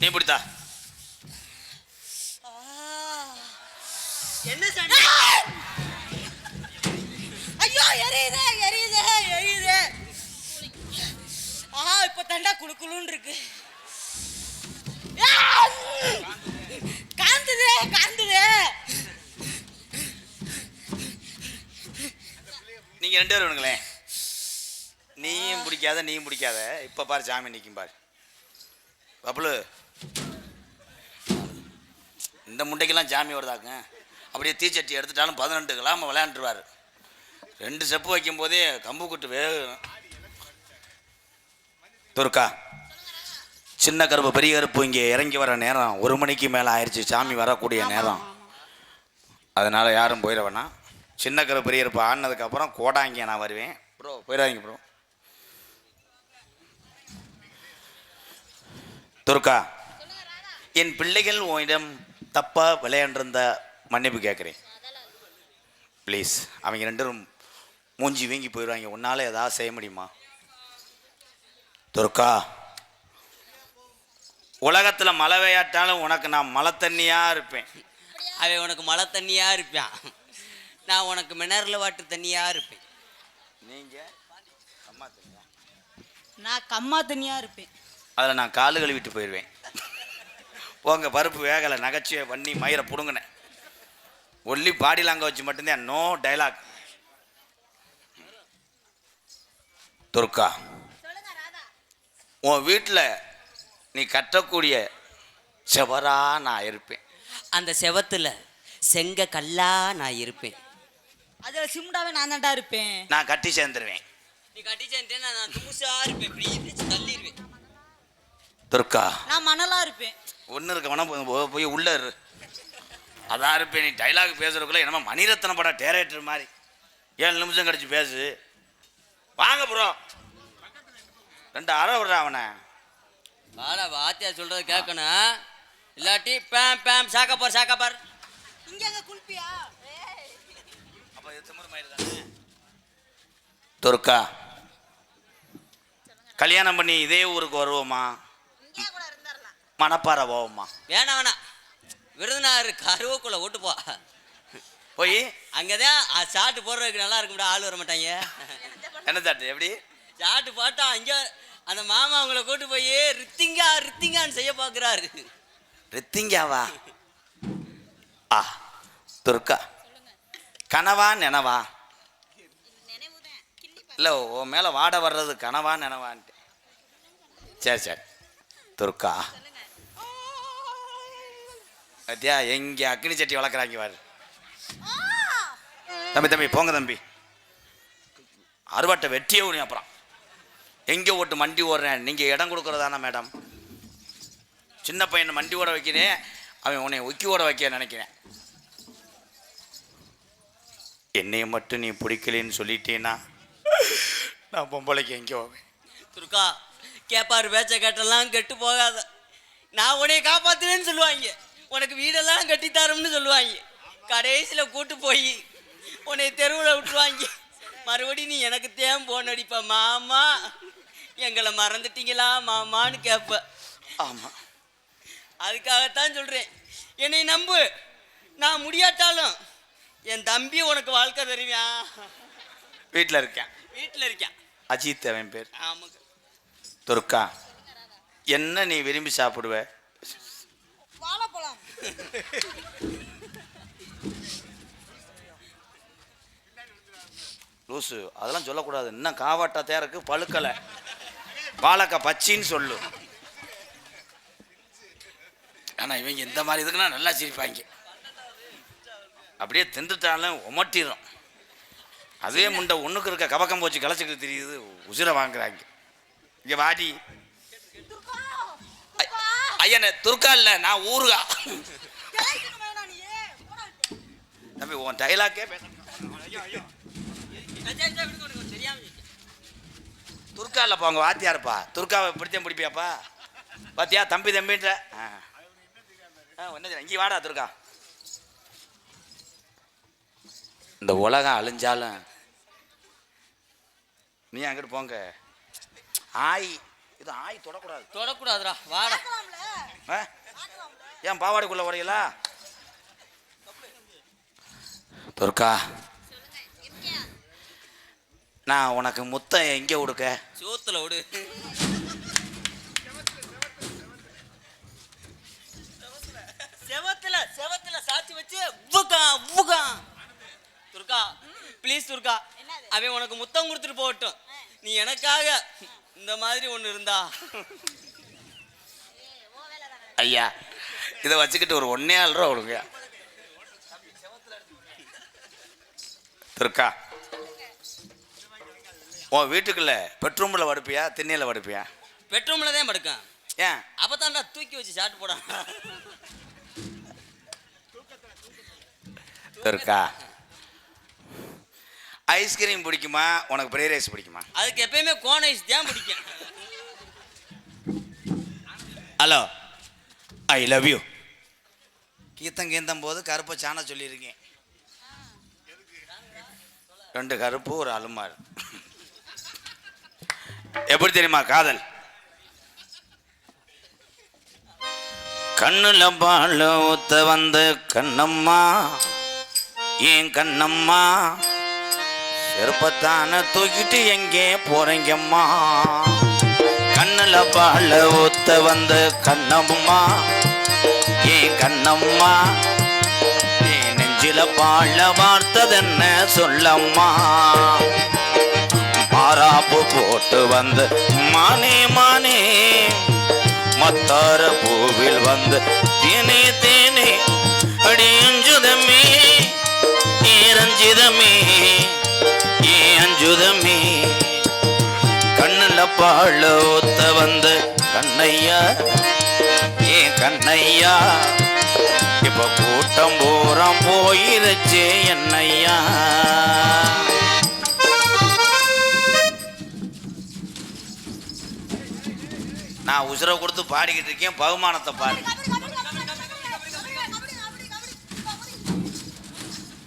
நீ பிடித்தா என்ன சண்டை? ஐயோ எரியுதே எரியுதே எரியுதே. இப்ப தண்டா குளுக்குளுன்னு இருக்கு. காந்துதே காந்துதே. நீங்க ரெண்டு பேரும் வேணுங்களேன். நீயும் பிடிக்காத நீயும் பிடிக்காத. இப்ப பாரு சாமி நிற்கும் பாரு. பப்புளு இந்த முட்டைக்கெல்லாம் சாமி வருதாங்க. அப்படியே தீச்சட்டி எடுத்துட்டாலும் 18 கிராம விளையாண்டுருவார். 2 ஸ்டெப்பு வைக்கும் போதே கம்பு குட்டு வேகும். துர்கா சின்ன கருப்பு பெரிய கருப்பு இங்கே இறங்கி வர நேரம் 1 மணிக்கு மேலே ஆயிடுச்சு. சாமி வரக்கூடிய நேரம். அதனால் யாரும் போயிட வேணாம். சின்ன கருப்பு பெரிய கருப்பு ஆடினதுக்கப்புறம் கோடாங்க நான் வருவேன். ப்ரோ போயிடாதீங்க ப்ரோ. துர்கா என் பிள்ளைகள் உன்னிடம் தப்பாக விளையாண்டிருந்த மன்னிப்பு கேட்குறேன் ப்ளீஸ். அவங்க 2 பேரும் மூஞ்சி வீங்கி போயிடுவாங்க. உன்னால் ஏதாவது செய்ய முடியுமா? துர்கா உலகத்தில் மழை பெய்யாட்டாலும் உனக்கு நான் மழை தண்ணியாக இருப்பேன். அவன் உனக்கு மழை தண்ணியாக இருப்பான். நான் உனக்கு மினரல் வாட்டர் தண்ணியாக இருப்பேன். நீங்கள் கம்மா தண்ணியா? நான் கம்மா தண்ணியாக இருப்பேன். அதில் நான் காலு கழுவிட்டு போயிடுவேன். போங்க பருப்பு வேகலை நகைச்சுவை பண்ணி மயிரை பிடுங்கினேன். ஒல்லி பாடி லாங்குவேஜ் மட்டும்தான். No dialogue. துர்கா உன் வீட்டில் நீ கட்டக்கூடிய செவரா நான் இருப்பேன். அந்த செவத்தில் செங்க கல்லா நான் இருப்பேன். அதில் சிம்டாவே நான் தான்டா இருப்பேன். நான் கட்டி சேர்ந்துருவேன். நீ கட்டி சேர்ந்தேன்னா நான் துமுசா இருப்பேன். இப்படி இருந்துச்சு தள்ளிடுவேன். துர்கா நான் மணலா இருப்பேன். ஒன்று இருக்க வேணா போய் உள்ள இரு. அதான் இருப்பேன். நீ டைலாக் பேசுறதுக்குள்ள என்னமா மணிரத்ன பட டேரக்டர் மாதிரி 7 நிமிஷம் கழிச்சு பேசு. வாங்க ப்ரோ 2 அரை விடுறா அவனை. வாடா வாத்தியார் சொல்றது கேட்கணும். இல்லாட்டி பேம் பேம் சாக்கப்பார் சாக்கப்பார். இங்க அங்க குளிப்பியா? அப்போ இது திமிரு மயிறு தானே. துர்கா கல்யாணம் பண்ணி இதே ஊருக்கு வருவோமா? மணப்பாறை போவோமா? வேணாம் வேணாம். விருதுநகர் கருவக்குள்ள ஓட்டு போ. போய் அங்கதான் சாட்டு போடுறதுக்கு நல்லா இருக்கும்டா. ஆள் வர மாட்டாங்க. என்ன சாட்டு எப்படி சாட்டு போட்டா அங்க அந்த மாமா அவங்கள கூட்டு போய் ரித்திங்கா ரித்திங்கான்னு செய்ய பாக்குறாரு. ரித்திங்காவா? துர்கா கனவா நினவா? இல்லை உன் மேலே வாட வர்றது கனவா நினவான்ட்டு. சரி சரி துர்கா, அத்தியா எங்கே அக்னி சட்டி வளர்க்குறாங்க வாரு. தம்பி தம்பி போங்க தம்பி, அறுவாட்டை வெட்டியே விடுங்க. அப்புறம் எங்கே ஓட்டு மண்டி ஓடுறேன், நீங்கள் இடம் கொடுக்குறதானா மேடம்? சின்ன பையனை மண்டி ஓட வைக்கிறேன், அவன் உன்னை ஒக்கி ஓட வைக்க நினைக்கிறேன். என்னைய மட்டும் நீ பிடிக்கலன்னு சொல்லிட்டேன்னா நான் பொம்பளைக்கு எங்கே போவேன்? துர்கா, கேப்பாரு பேச்ச கேட்டெல்லாம் கெட்டு போகாத. நான் உன்னை காப்பாத்துவேன்னு சொல்லுவாங்க, உனக்கு வீடெல்லாம் கட்டித்தாரோம்னு சொல்லுவாங்க. கடைசியில் கூட்டு போய் உன்னை தெருவில் விட்டுருவாங்க. மறுபடியும் நீ எனக்கு தேன் போன் அடிப்ப, மாமா எங்களை மறந்துட்டீங்களா மாமான்னு கேட்ப. ஆமாம், அதுக்காகத்தான் சொல்கிறேன், என்னை நம்பு. நான் முடியாட்டாலும் என் தம்பி உனக்கு வாழ்க்கை தருவியான். வீட்டில் இருக்கேன். வீட்டில் இருக்கேன். அஜித் அவன் பேர். ஆமாங்க. துர்கா, என்ன நீ விரும்பி சாப்பிடுவ? வாழைப்பழம். லூசு, அதெல்லாம் சொல்லக்கூடாது. இன்னும் காவாட்டா தேருக்கு பழுக்கலை. வாழைக்காய் பச்சின்னு சொல்லு. ஆனால் இவங்க இந்த மாதிரி இதுக்குன்னா நல்லா சிரிப்பாங்க. அப்படியே தின்றுட்டாலும் உமட்டிடும். அதே முண்டை ஒன்றுக்கு இருக்க கபக்கம் போச்சு கலைச்சிக்கிட்டு தெரியுது, உசிரை வாங்குறாங்க. இங்கே வாடி. ஐயனை துர்கா இல்லை, நான் ஊருகா. தம்பி உன் டைலாக்கே துர்கா இல்லைப்பா, உங்கள் வாத்தியாருப்பா. துர்காவை பிடித்தேன் பிடிப்பியாப்பா? பாத்தியா தம்பி தம்பின்ற. ஒன்று இங்கே வாடா துர்கா. இந்த உலகம் அழிஞ்சாலும் நீ அங்கிட்டு போங்க. ஆய், இது ஆய் தொடக்கூடாது. தொடக்கூடாதுடா, வாடா. ஏன் பாவாடைக்குள்ள உடையலா? துர்கா, நான் உனக்கு முத்தம் எங்கே கொடுக்க? சோத்துல விடு. செவத்துல செவத்துல சாட்சி வச்சு துர்கா ப்ளீஸ் துர்கா, அவன் உனக்கு முத்தம் கொடுத்துட்டு போகட்டும். நீ எனக்காக இந்த மாதிரி ஒன்று இருந்தா. ஐயா இதை வச்சுக்கிட்டு ஒரு 1.5 ரூபா கொடுங்க. துர்கா, உன் வீட்டுக்குள்ள பெட்ரூமில் படுப்பியா திண்ணையில் படுப்பியா? பெட்ரூம்ல தான் படுக்கேன். ஏன்? அப்பதான்டா தூக்கி வச்சு சாட்டு போட. துர்கா, ஐஸ்கிரீம் பிடிக்குமா உனக்கு? ஃப்ரைட் ரைஸ் பிடிக்குமா? அதுக்கு எப்பயுமே கோன் ஐஸ் தான் பிடிக்கும். Hello, I love you. கீத்தம் போது கருப்பை சாண சொல்லியிருக்கேன். 2 கருப்பு ஒரு அலுமாறு. எப்படி தெரியுமா காதல்? கண்ணுல பால ஊத்த வந்து கண்ணம்மா, ஏன் கண்ணம்மா செருப்பத்தான தூக்கிட்டு எங்கே போறீங்கம்மா? கண்ணுல பால ஊத்த வந்து கண்ணம்மா, ஏன் கண்ணம்மா நெஞ்சில பால வார்த்ததென்ன சொல்லம்மா? மாறாப்பு போட்டு வந்து மானே மானே மத்தார பூவில் வந்து தேனே தேனே அடியஞ்சுதமே ஏரஞ்சிதமே ஏ அஞ்சுதமே. கண்ணுல பாழ ஊத்த வந்து கண்ணையா, ஏ கண்ணையா இப்ப கூட்டம் பூரம் போயிருச்சே என்னையா. நான் உசுரை கொடுத்து பாடிக்கிட்டு இருக்கேன், பகுமானத்தை பாடு.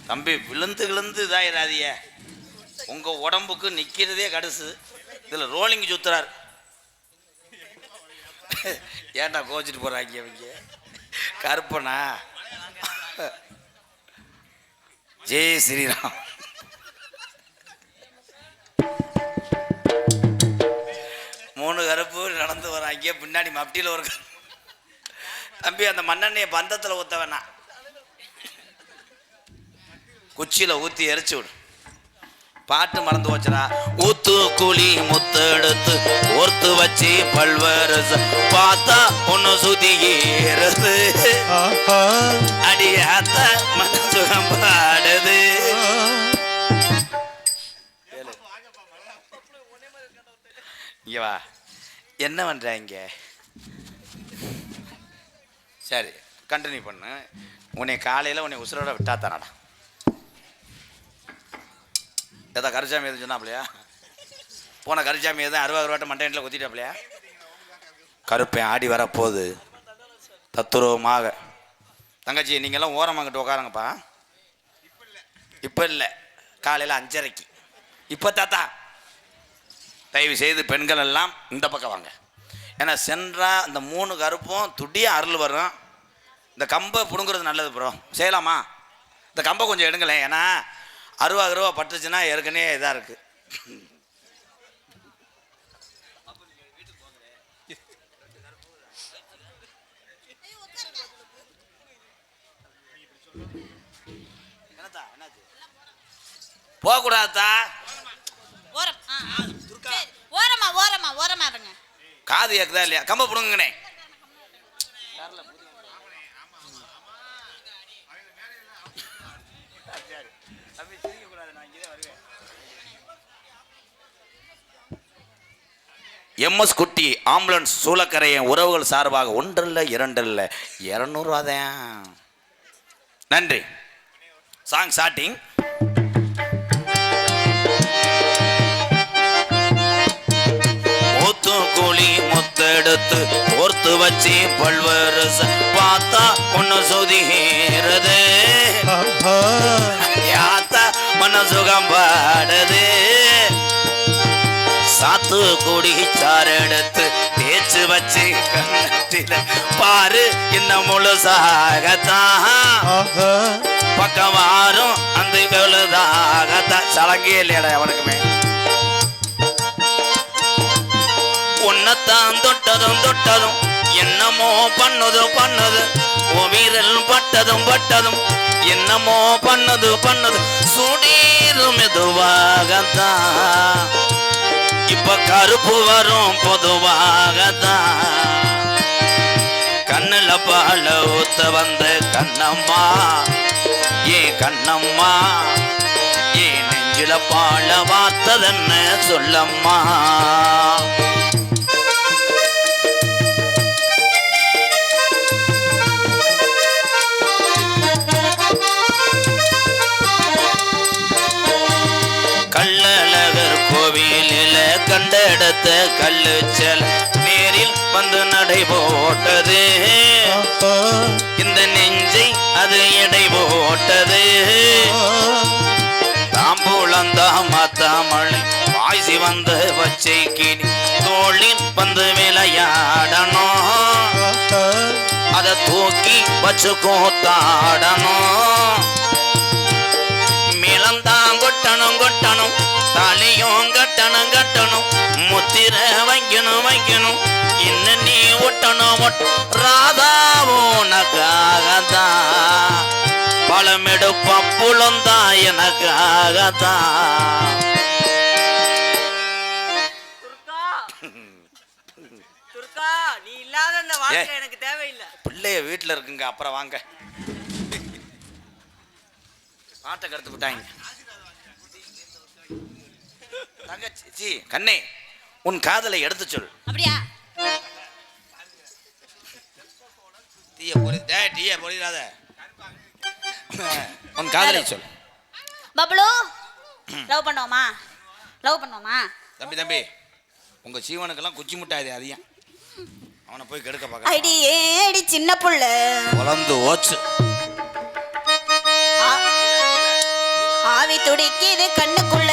தம்பி விழுந்து விழுந்து இதாயிராதிய, உங்க உடம்புக்கு நிக்கிறதே கடுசு, இதுல ரோலிங் சுத்துறாரு. ஏன்டா கோச்சிட்டு போறாங்க அவங்க? கருப்பனா? ஜெய் ஸ்ரீராம். மூணு கருப்பு நடந்து வராங்க, பின்னாடி மப்டியில் ஒரு தம்பி அந்த மண்ணெண்ணைய பந்தத்தில் ஊத்த வேணாம், குச்சியில ஊத்தி எரிச்சு விடு. பாட்டு மறந்து போச்சுடா. ஊத்து கூலி முத்து எடுத்து ஓர்த்து வச்சு பல்வரச பார்த்தா ஒன்னு சுதிகிறது அடியாத்த மனசுகம் பாடுது. இங்க வா, என்ன பண்ற இங்க? சரி கண்டினியூ பண்ணு. உன்னை காலையில் உன்னை உசுரோட விட்டா தானடா. ஏதா கரிசாமி எதுவும் சொன்னாப்லையா? போன கரிசாமி எதுவும் 60 ரூபாட்ட மண்டையில் குத்திட்டாப்லையா? கருப்பேன் ஆடி வர போகுது தத்துருவமாக. தங்கச்சி நீங்கள்லாம் ஓரமாங்கிட்டு உட்காருங்கப்பா. இப்போ இல்லை, காலையில் 5:30. இப்போ தாத்தா தயவு செய்து பெண்கள் எல்லாம் இந்த பக்கம் வாங்க. ஏன்னா சென்றா இந்த 3 கருப்பும் துடிய அருள் வரும். இந்த கம்பை பிடுங்குறது நல்லது ப்ரோ. செய்யலாமா? இந்த கம்பை கொஞ்சம் எடுங்களேன். ஏன்னா 60 ரூபா பட்டுச்சுன்னா ஏற்கனவே இதாக இருக்கு. போகக்கூடாதா? ஓரமா ஓரமா ஓரமா இருங்க. காது ஏக்குதா இல்லையா? கம்ப பிடுங்குங்கண்ணே. எம்எஸ் குட்டி ஆம்புலன்ஸ் சூளக்கரையன் உறவுகள் சார்பாக 1 இல்லை 2 இல்லை 200 ரூபா தான். நன்றி. Song starting. ஊத்து கூலி முத்தெடுத்து ஓர்த்து வச்சு பல்வரச பார்த்தா ஒன்னு சுதிகிறது யாத்தா மனசுகம் பாடுது. சாத்து கூடி சாறு எடுத்து தேய்ச்சு வச்சு கண்ணத்தில பாரு இன்னும் முழுசாகத்தான் பக்கவாரும் அந்த வெளுதாகத்தான். சலங்கே இல்லையடா அவனுக்குமே. உன்னத்தான் தொட்டதும் தொட்டதும் என்னமோ பண்ணது பண்ணது வீரல் பட்டதும் பட்டதும் என்னமோ பண்ணது பண்ணது சுடீரும் மெதுவாகத்தான். இப்ப கருப்பு வரும் பொதுவாகத்தான். கண்ணுல பால ஊத்த வந்த கண்ணம்மா ஏன் கண்ணம்மா ஏன் நெஞ்சில பால வாத்ததென்ன சொல்லம்மா. கள்ளழகர் கோவிலில கண்டெடுத்த கல்லுச்சல் நேரில் வந்து நடை போட்டது. இந்த நெஞ்சை அது எடை போட்டது. தாம்பூலந்தா மாத்தாமழை வாய்சி வந்த பச்சை கிளி தோளில் வந்து விளையாடணும். அதை தூக்கி வச்சு கூத்தாடணும். மிளந்தான் கொட்டணும் கொட்டணும் தாலியும் கட்டணும் கட்டணும் முத்திர வைக்கணும் வைக்கணும் இன்னும் நீ ஒட்டணும் ராதாவோ உனக்காகத்தான் பழமெடுப்புலந்தா எனக்காகத்தான். நீ இல்லாத இந்த வாழ்க்கை எனக்கு தேவையில்லை. பிள்ளைய வீட்டுல இருக்குங்க. அப்புறம் வாங்க பாட்டை கருத்து விட்டாங்க. தங்கச்சி கண்ணே உன் காதலை எடுத்து சொல். அப்படியா? டீய பொறிடாத. உன் காதலை சொல். பப்ளு லவ் பண்ணுவோமா? லவ் பண்ணுவோமா? தம்பி தம்பி உங்க சீவனுக்கெல்லாம் குச்சி முட்டாது அதிகம். அவனை போய் கெடுக்க பார்க்க. அடி ஏடி சின்ன புள்ள வளர்ந்து ஓச்சு ஆவி துடிக்குது கண்ணுக்குள்ள.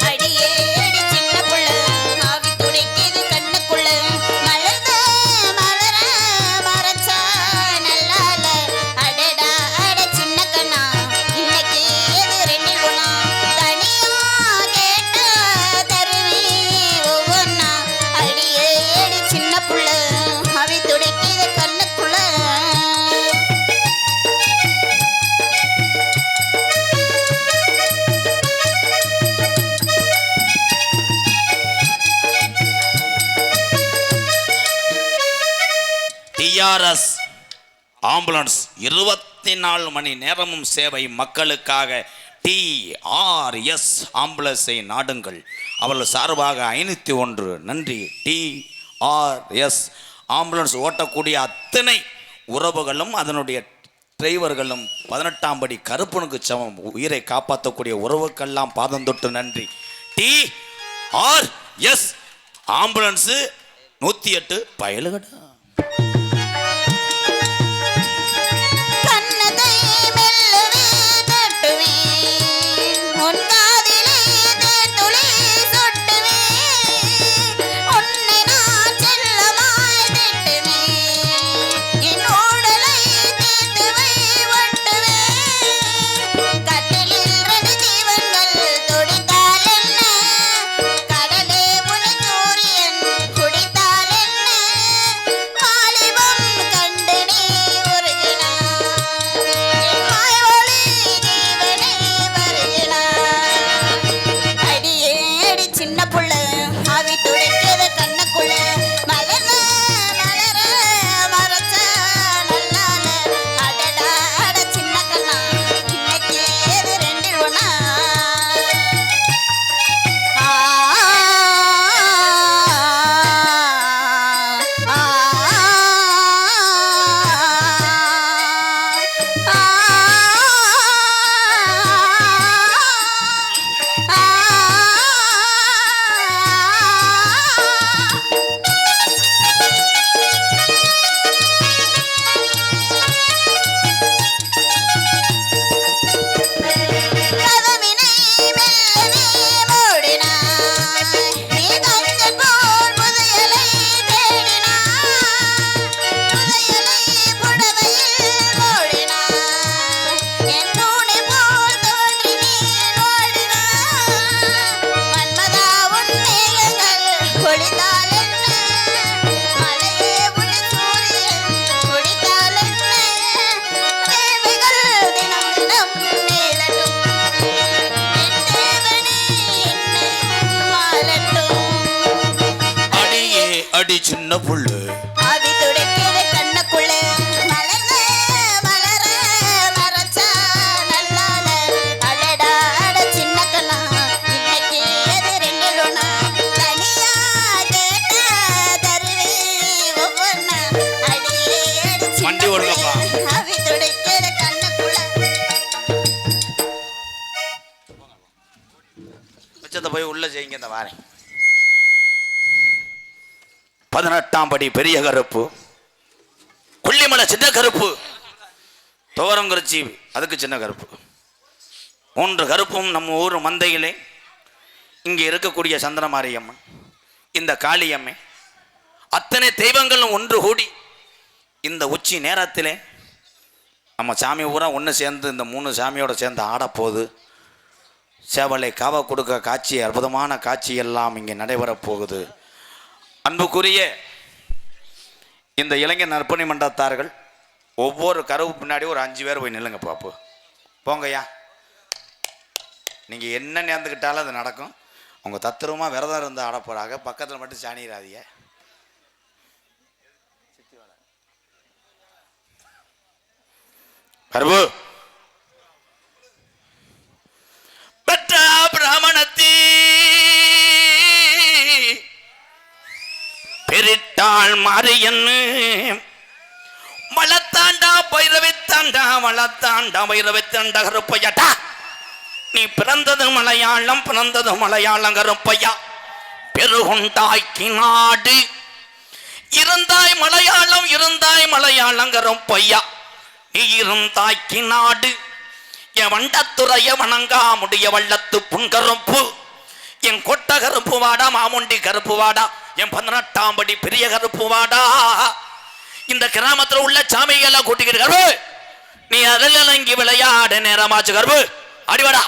அடியே அடி சின்ன புள்ள ஆவி துடிக்குது கண்ணுக்குள்ள. மலர்ந்த மலர மரச்சா நல்லால அடடா அட சின்ன கண்ணா இன்னைக்கு ஏது 2 குணா தனியா கேட்டா தருவி ஒவ்வொன்னா. அடியே அடி சின்ன புள்ள ஆவி துடிக்குது கண்ணுக்குள்ள. டிஆர்எஸ் ஆம்புலன்ஸ் 24 மணி நேரமும் சேவை மக்களுக்காக. டிஆர்எஸ் ஆம்புலன்ஸை நாடுங்கள். அவர்கள் சார்பாக 501 நன்றி. டிஆர்எஸ் ஆம்புலன்ஸ் ஓட்டக்கூடிய அத்தனை உறவுகளும் அதனுடைய டிரைவர்களும் 18ஆம் படி கருப்பனுக்கு சமம். உயிரை காப்பாற்றக்கூடிய உறவுக்கெல்லாம் பாதம் தொட்டு நன்றி. TRS ambulance 108 பயலுகடா. அடி சின்ன புள்ளு ஆவி துடைக்கிற கண்ணுக்குள்ள மலர்ந்த மலர மரச்சா நல்லால அடடா அட சின்ன கண்ணா இன்னைக்கு எது ரெண்டு லோனா தனியா கேட்டா தருவே ஒவ்வொன்னா அடியே அடி வண்டி ஓடுங்கப்பா. ஆவி துடைக்கிற கண்ணுக்குள்ள மிச்சத்தை போய் உள்ள செய்யுங்க. இந்த வாரேன். 18ஆம் படி பெரிய கருப்பு, கொல்லிமலை சின்ன கருப்பு, துவரங்குறிச்சி அதுக்கு சின்ன கருப்பு. 3 கருப்பும் நம்ம ஊர் மந்தையிலே இங்கே இருக்கக்கூடிய சந்திரமாரியம்மன், இந்த காளியம்மை, அத்தனை தெய்வங்களும் ஒன்று கூடி இந்த உச்சி நேரத்திலே நம்ம சாமி ஊரா ஒன்று சேர்ந்து இந்த 3 சாமியோடு சேர்ந்து ஆடப்போகுது. சேவலை காவ கொடுக்க காட்சி, அற்புதமான காட்சி எல்லாம் இங்கே நடைபெறப் போகுது. அன்புக்குரிய இந்த இளைஞர் நற்பணி மன்றத்தார்கள் ஒவ்வொரு கருவு பின்னாடி ஒரு 5 பேர் போய் நில்லுங்க பாப்பு. போங்கய்யா. நீங்கள் என்ன நேர்ந்துக்கிட்டாலும் அது நடக்கும். அவங்க தத்துரமாக விரதம் இருந்து ஆடப்போறாங்க. பக்கத்தில் மட்டும் சாணிராதிய. கருவு பெற்ற பிராமணத்தீ பெரிட்டாள் மாரியன்னு வளத்தாண்டா பைரவித்தாண்டா வளத்தாண்டா பைரவித்தாண்டா கருப்பையாட்டா. நீ பிறந்தது மலையாளம் கருப்பையா. பெருகுண்டாய்க்கு நாடு இருந்தாய் மலையாளம் கருப்பையா. நீ இருந்தாய்க்கு நாடு என் வண்டத்துறைய வணங்கா முடிய வள்ளத்து புன்கருப்பு. என் கொட்ட கருப்பு வாடா, மாமுண்டி கருப்பு வாடா, என் 18ஆம் படி பெரிய கருப்பு வாடா. இந்த கிராமத்தில் உள்ள சாமிகளை கூட்டிக்கிட்டு கருப்பு, நீ அதில் இறங்கி விளையாட நேரமாச்சு கருப்பு. அடிவாடா.